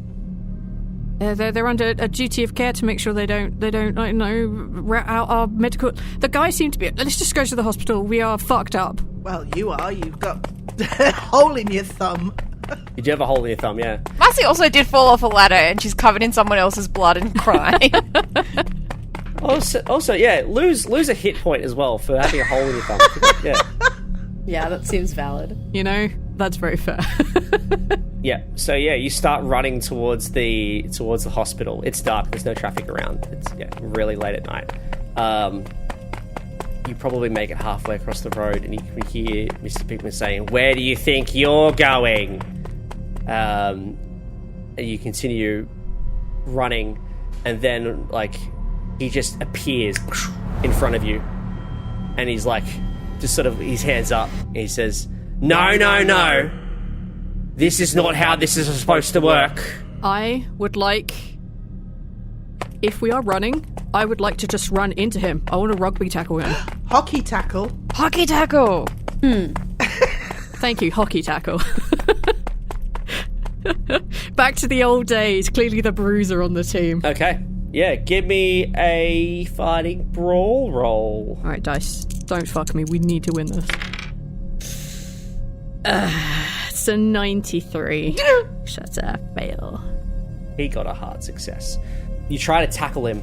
They're under a duty of care to make sure they don't rat out our medical. The guy seemed to be. Let's just go to the hospital. We are fucked up.
Well, you are. You've got a hole in your thumb.
You do have a hole in your thumb, yeah.
Marcey also did fall off a ladder, and she's covered in someone else's blood and crying.
Also, yeah, lose a hit point as well for having a hole in your thumb. Yeah.
Yeah, that seems valid.
You know, that's very fair.
Yeah. So you start running towards the hospital. It's dark. There's no traffic around. It's really late at night. You probably make it halfway across the road, and you can hear Mr. Pickman saying, "Where do you think you're going?" And you continue running, and then like he just appears in front of you, and he's like, just sort of his hands up, and he says, No. This is not how this is supposed to work.
I would like, if we are running, I would like to just run into him. I want to rugby tackle him.
Hockey tackle.
Hockey tackle!
Thank you, hockey tackle. Back to the old days. Clearly the bruiser on the team.
Okay. Yeah, give me a fighting brawl roll.
Alright, dice. Don't fuck me. We need to win this. It's a 93. Shut up, fail.
He got a hard success. You try to tackle him,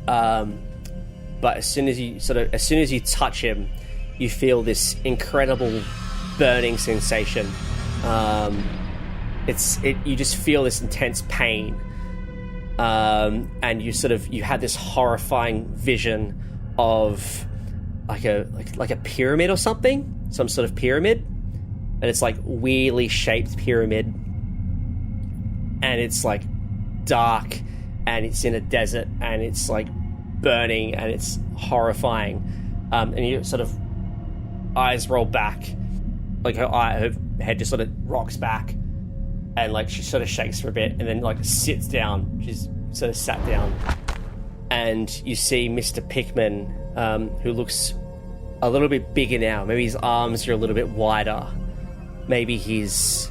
but as soon as you touch him, you feel this incredible burning sensation. You just feel this intense pain, and you had this horrifying vision of like a pyramid or something, some sort of pyramid, and it's like weirdly shaped pyramid, and it's like dark, and it's in a desert, and it's like burning, and it's horrifying, and your sort of eyes roll back, like her head just sort of rocks back, and like she sort of shakes for a bit, and then like sits down. She's sort of sat down, and you see Mr. Pickman, who looks a little bit bigger now. Maybe his arms are a little bit wider. Maybe his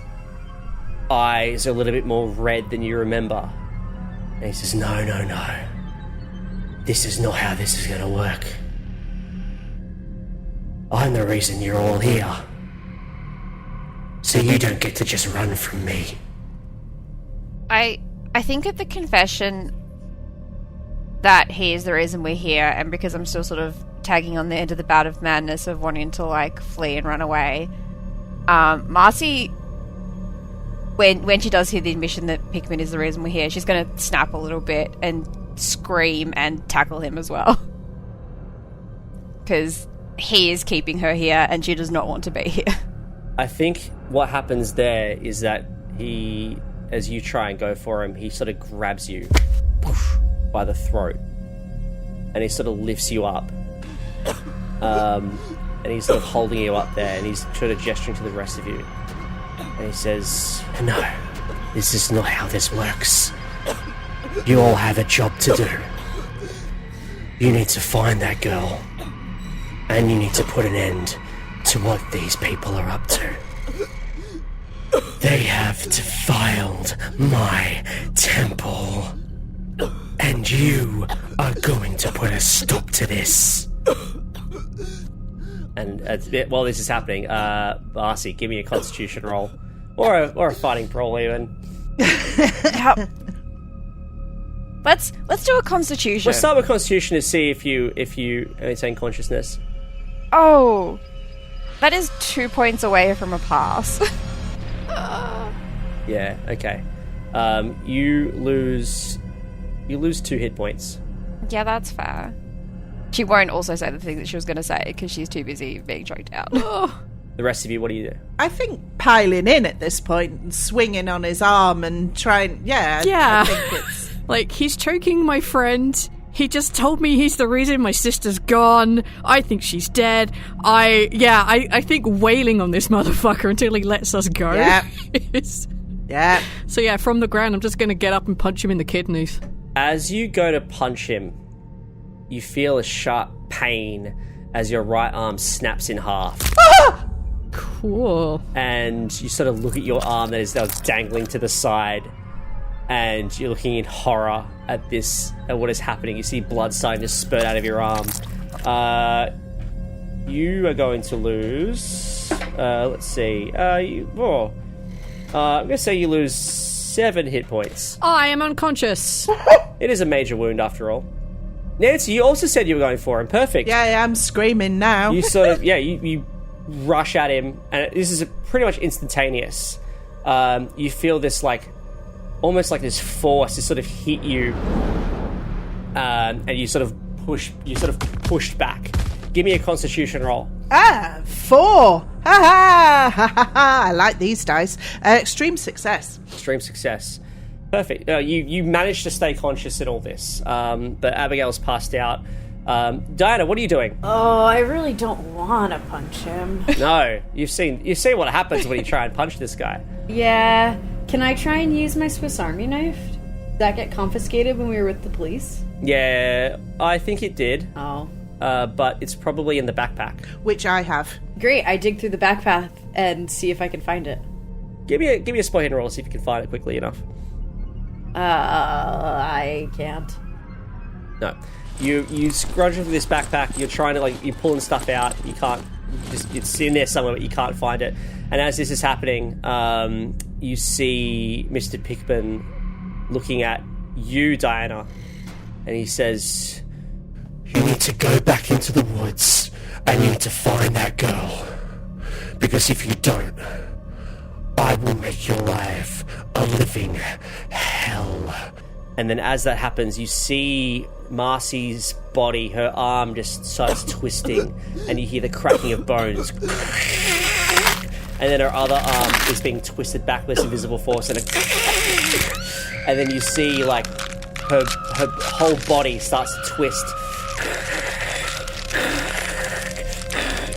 eyes are a little bit more red than you remember. And he says, No. This is not how this is going to work. I'm the reason you're all here. So you don't get to just run from me.
I think at the confession that he is the reason we're here, and because I'm still sort of tagging on the end of the bout of madness of wanting to like flee and run away, Marcey, when she does hear the admission that Pickman is the reason we're here, she's going to snap a little bit and scream and tackle him as well, because he is keeping her here and she does not want to be here.
I think what happens there is that he, as you try and go for him, he sort of grabs you by the throat, and he sort of lifts you up, and he's sort of holding you up there, and he's sort of gesturing to the rest of you, and he says,
No, this is not how this works. You all have a job to do. You need to find that girl, and you need to put an end to what these people are up to. They have defiled my temple, and you are going to put a stop to this.
And while this is happening, Marcey, give me a constitution roll. Or a fighting brawl even.
Let's do a constitution.
We'll start with constitution to see if you maintain consciousness.
Oh, that is 2 points away from a pass.
Yeah, okay. You lose 2 hit points.
Yeah, that's fair. She won't also say the thing that she was going to say because she's too busy being choked out.
The rest of you, what do you do?
I think piling in at this point and swinging on his arm and trying... I think it's...
Like, he's choking my friend. He just told me he's the reason my sister's gone. I think she's dead. I think wailing on this motherfucker until he lets us go.
Yeah. Yeah.
So yeah, from the ground, I'm just going to get up and punch him in the kidneys.
As you go to punch him, you feel a sharp pain as your right arm snaps in half.
Cool.
And you sort of look at your arm that is now dangling to the side, and you're looking in horror at what is happening. You see blood starting to spurt out of your arm. You are going to lose... let's see. I'm going to say you lose 7 hit points.
I am unconscious.
It is a major wound, after all. Nancy, you also said you were going for him. Perfect.
Yeah, I'm screaming now.
You sort of... Yeah, you rush at him, and this is pretty much instantaneous. You feel this, almost like this force to sort of hit you, and you sort of pushed back. Give me a Constitution roll.
4. Ha ha. I like these dice. Extreme success.
Extreme success. Perfect. You managed to stay conscious in all this, but Abigail's passed out. Diana, what are you doing?
Oh, I really don't want to punch him.
No, you've seen what happens when you try and punch this guy.
Yeah. Can I try and use my Swiss Army knife? Did that get confiscated when we were with the police?
Yeah, I think it did.
Oh.
But it's probably in the backpack.
Which I have.
Great, I dig through the backpack and see if I can find it.
Give me a spot hidden roll, see if you can find it quickly enough.
I can't.
No. You scrunch through this backpack, you're trying to, you're pulling stuff out, you can't, it's in there somewhere, but you can't find it. And as this is happening, you see Mr. Pickman looking at you, Diana, and he says,
"You need to go back into the woods and you need to find that girl. Because if you don't, I will make your life a living hell."
And then as that happens, you see Marcey's body, her arm just starts twisting, and you hear the cracking of bones. And then her other arm is being twisted back with this invisible force, and then you see, her whole body starts to twist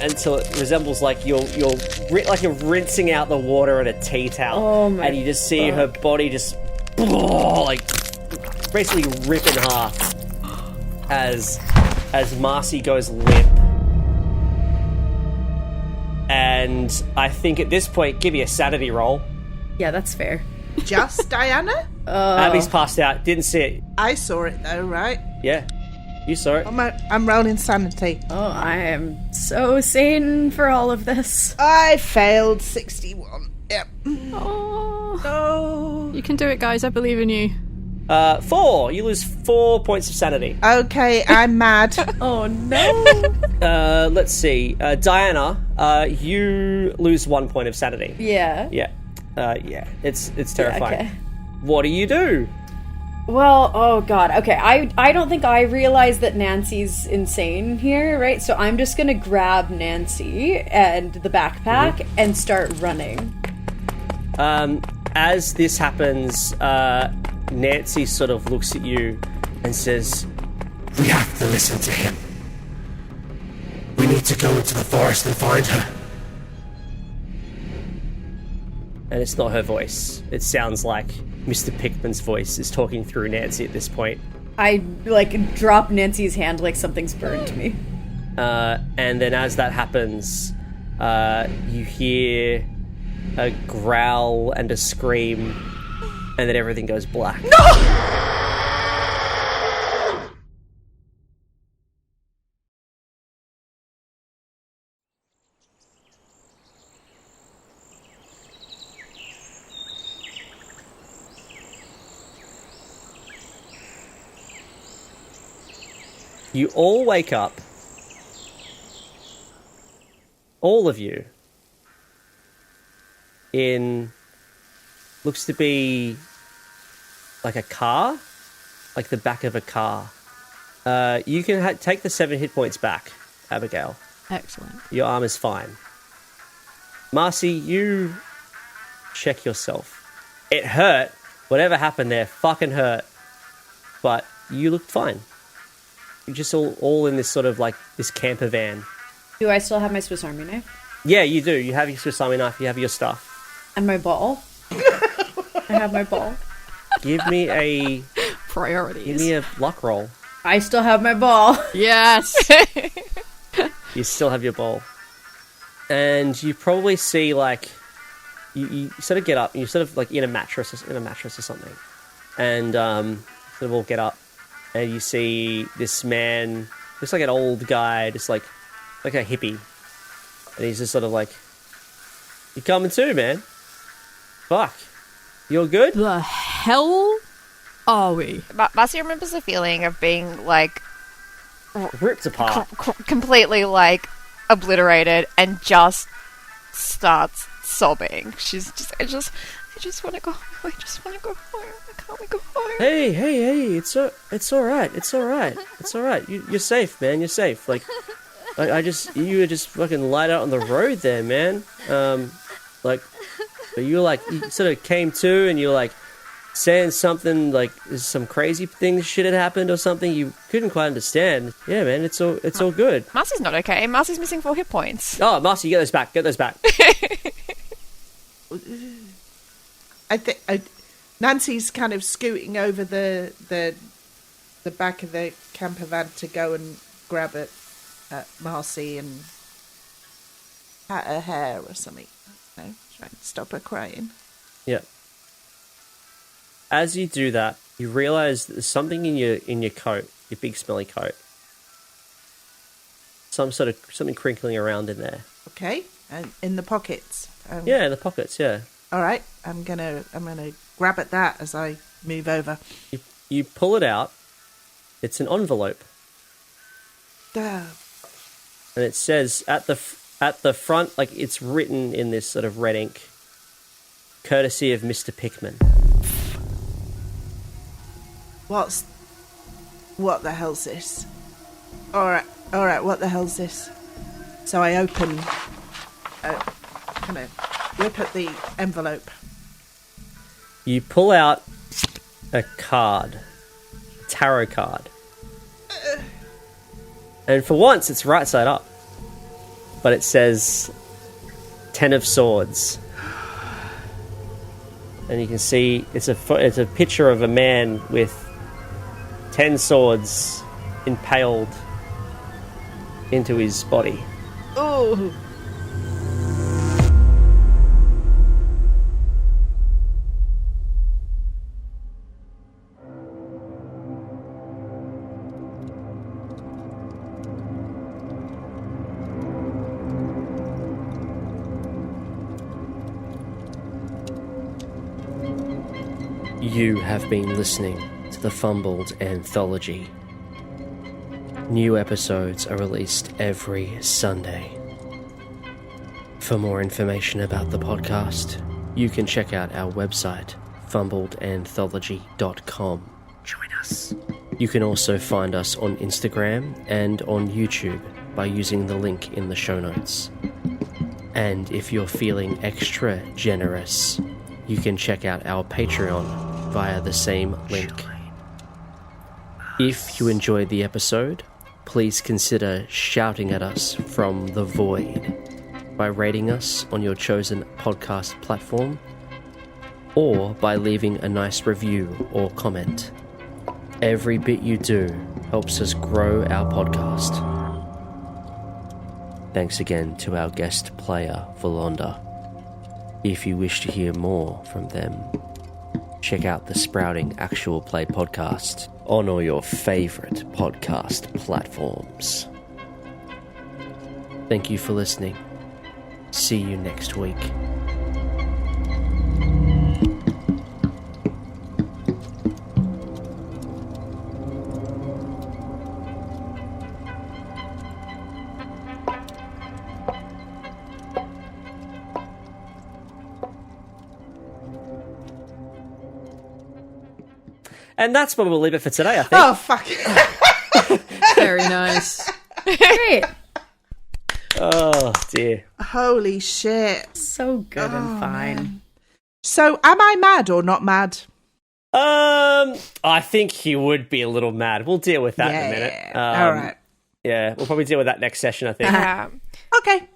until it resembles you're rinsing out the water in a tea towel.
Oh my
and you just see her body just basically rip in half as Marcey goes limp. And I think at this point, give me a sanity roll.
Yeah, that's fair.
Just Diana?
Abby's passed out. Didn't see it.
I saw it though, right?
Yeah, you saw it.
I'm rolling sanity.
Oh, I am so sane for all of this.
I failed 61. Yep.
Oh,
No.
you can do it, guys. I believe in you.
4. You lose 4 points of sanity.
Okay, I'm mad.
Oh no.
Let's see. Diana, you lose 1 point of sanity.
Yeah.
Yeah. It's terrifying.
Okay.
What do you do?
Well, oh god. Okay, I don't think I realize that Nancy's insane here, right? So I'm just gonna grab Nancy and the backpack and start running.
As this happens, Nancy sort of looks at you and says,
We have to listen to him. We need to go into the forest and find her.
and it's not her voice. It sounds like Mr. Pickman's voice is talking through Nancy at this point.
I, drop Nancy's hand like something's burned me.
And then as that happens, you hear a growl and a scream, and then everything goes black. No! You all wake up. All of you. In... looks to be... like a car? Like the back of a car. You can take the 7 hit points back, Abigail.
Excellent.
Your arm is fine. Marcey, you check yourself. It hurt. Whatever happened there fucking hurt. But you looked fine. just all in this sort of like this camper van.
Do I still have my Swiss Army knife?
Yeah, you do. You have your Swiss Army knife. You have your stuff.
And my ball? I have my ball.
Give me a
Priorities.
Give me a luck roll.
I still have my ball.
Yes.
You still have your ball. And you probably see like you sort of get up and you're sort of like in a mattress or something. And sort of all get up and you see this man, looks like an old guy, just like a hippie. And he's just sort of like, "You coming too, man? Fuck. You're good?"
The hell are we?
Marcey remembers the feeling of being like
Ripped apart.
completely like obliterated and just starts sobbing. She's just, I just want to go home. I just want to go home. I can't go home.
Hey, it's all right. It's all right. You're safe, man. You're safe. Like, you were just fucking light out on the road there, man. Like, you sort of came to and you were like saying something like some crazy thing shit had happened or something you couldn't quite understand. Yeah, man, it's all good.
Marcey's not okay. Marcey's missing 4 hit points.
Oh, Marcey, get those back.
I think Nancy's kind of scooting over the back of the camper van to go and grab at Marcey and pat her hair or something. No, try and stop her crying.
Yeah. As you do that, you realise that there's something in your coat, your big smelly coat. Something crinkling around in there.
Okay, and in the pockets.
Yeah, in the pockets. Yeah.
All right, I'm gonna grab at that as I move over.
You pull it out. It's an envelope,
Duh.
and it says at the front, like it's written in this sort of red ink, courtesy of Mr. Pickman.
What the hell's this? All right, what the hell's this? So I open, kind of whip at the envelope.
You pull out a card, tarot card, and for once it's right side up, but it says 10 of Swords. And you can see it's a picture of a man with 10 swords impaled into his body.
Oh.
You have been listening to the Fumbled Anthology. New episodes are released every Sunday. For more information about the podcast, you can check out our website, fumbledanthology.com. Join us. You can also find us on Instagram and on YouTube by using the link in the show notes. And if you're feeling extra generous, you can check out our Patreon via the same link. If you enjoyed the episode, please consider shouting at us from the void by rating us on your chosen podcast platform or by leaving a nice review or comment. Every bit you do helps us grow our podcast. Thanks again to our guest player, Volonda. If you wish to hear more from them, check out the Sprouting Actual Play podcast on all your favourite podcast platforms. Thank you for listening. See you next week.
And that's probably we'll leave it for today, I think.
Oh, fuck.
Very nice.
Great.
Oh, dear.
Holy shit.
So good and fine.
Man. So, am I mad or not mad?
I think he would be a little mad. We'll deal with that in a minute.
All right.
Yeah, we'll probably deal with that next session, I think.
Okay.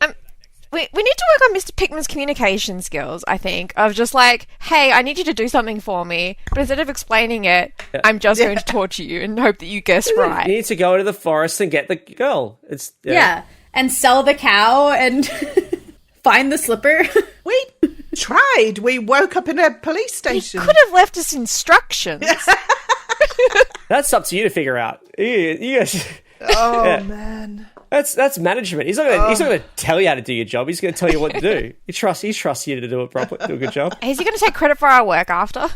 We need to work on Mr. Pickman's communication skills, I think, of just like, hey, I need you to do something for me, but instead of explaining it, I'm just going to torture you and hope that you guess right.
You need to go into the forest and get the girl. It's
Yeah, and sell the cow and find the slipper.
We tried. We woke up in a police station.
You could have left us instructions.
That's up to you to figure out. You guys...
Oh, man.
That's management. He's not going to tell you how to do your job. He's going to tell you what to do. He trusts you to do it properly, do a good job.
Is he going to take credit for our work after?